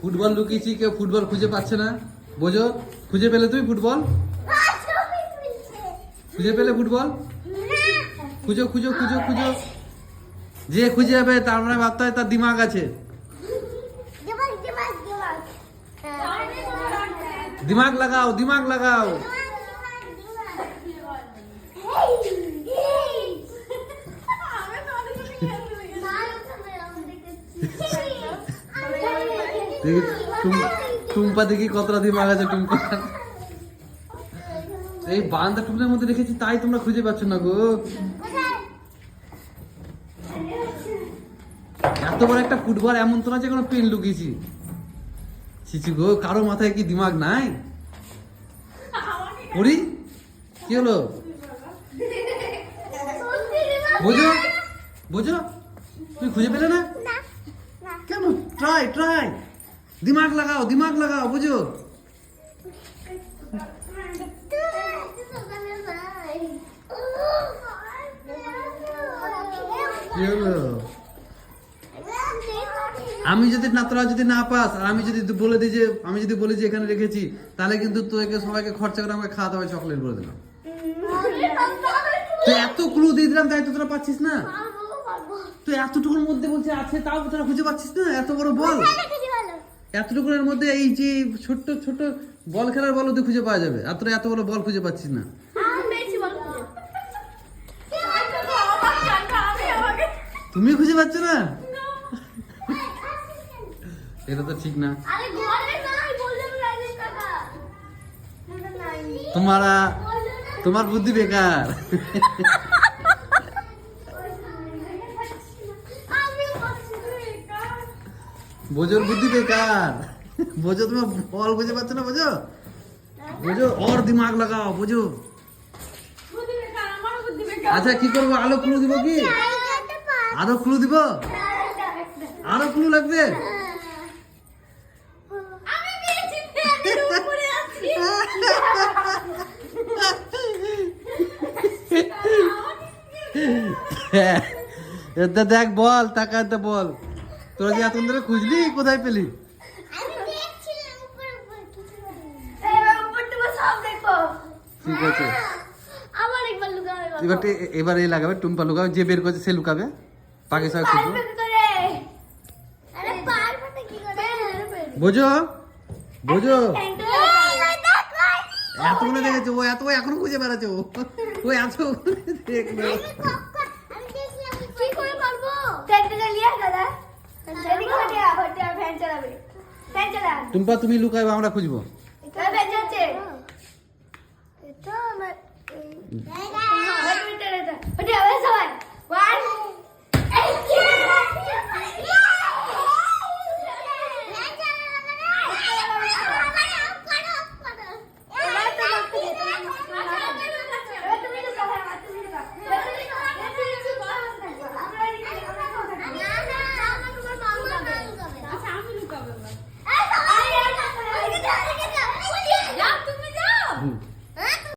Football লুকিয়েছি, কেউ football খুঁজে পাচ্ছে না। বোঝো, খুঁজে পেলে তুমি ফুটবল? খুঁজে পেলে ফুটবল? খুঁজো খুঁজো খুঁজো খুঁজো। যে খুঁজে যাবে তার মানে ভাবতে হয় তার দিমাগ আছে। দিমাগ লাগাও, দিমাগ লাগাও। টুম্পা দেখি কতটা দিমাগ আছে টুম্পা। এই বান্দা টুমটার মধ্যে রেখেছি তাই তোমরা খুঁজে পাচ্ছ না গো। এত বড় একটা ফুটবল, এমন তো না যে কোনো পেন লুকিয়েছি। ছিচি গো, কারো মাথায় কি দিমাগ নাই? পড়ি কি হলো? বোঝো বোঝো, তুমি খুঁজে পেলে না কেন? ট্রাই ট্রাই, দিমাগ লাগাও, দিমাগ লাগাও। বুঝো, কি হলো? আমি যদি না, তোরা যদি না পাস, আর আমি যদি বলে দিই যে, আমি যদি বলি যে এখানে রেখেছি, তাহলে কিন্তু তোকে সবাইকে খরচা করে আমাকে খাওয়াতে হবে, চকলেট বলে দিলাম। তুই এত ক্লু দিয়ে দিলাম, তাই তো তোরা পাচ্ছিস না। তুই এতটুকুর মধ্যে বলছে আছে, তাও তোরা খুঁজে পাচ্ছিস না। এত বড় বল, এতটুকুর মধ্যে এই যে ছোট্ট ছোট্ট বল খেলার বল তুই খুঁজে পাওয়া যাবে, আর তোরা এত বড় বল খুঁজে পাচ্ছিস না। তুমি খুঁজে পাচ্ছ না, এটা তো ঠিক না। তোমার বুদ্ধি বেকার। বোঝোর বুদ্ধি বেকার। বোঝো, তোমার বল বুঝে পাচ্ছ না। বোঝো বোঝো, ওর দিমাগ লাগাও। বোঝো, আচ্ছা কি করবো? আরো ক্লু দিব কি? আরো ক্লু দিব? আরো ক্লু লাগবে? দেখ বল, টাকা বল। তোরা যে এত ধরে খুঁজলি, কোথায় পেলি? ঠিক আছে, এবার এই লাগাবে, টুম্পা লুকাবে, যে বের করছে সে লুকাবে, পাকে সবাই খুঁজবো। বোঝো বোঝো, এতগুলো দেখেছো, ও এত এখনো খুঁজে বেড়াচ্ছে। ও এত দেখবে। টুম্পা তুমি লুকাবে, আমরা খুঁজবো।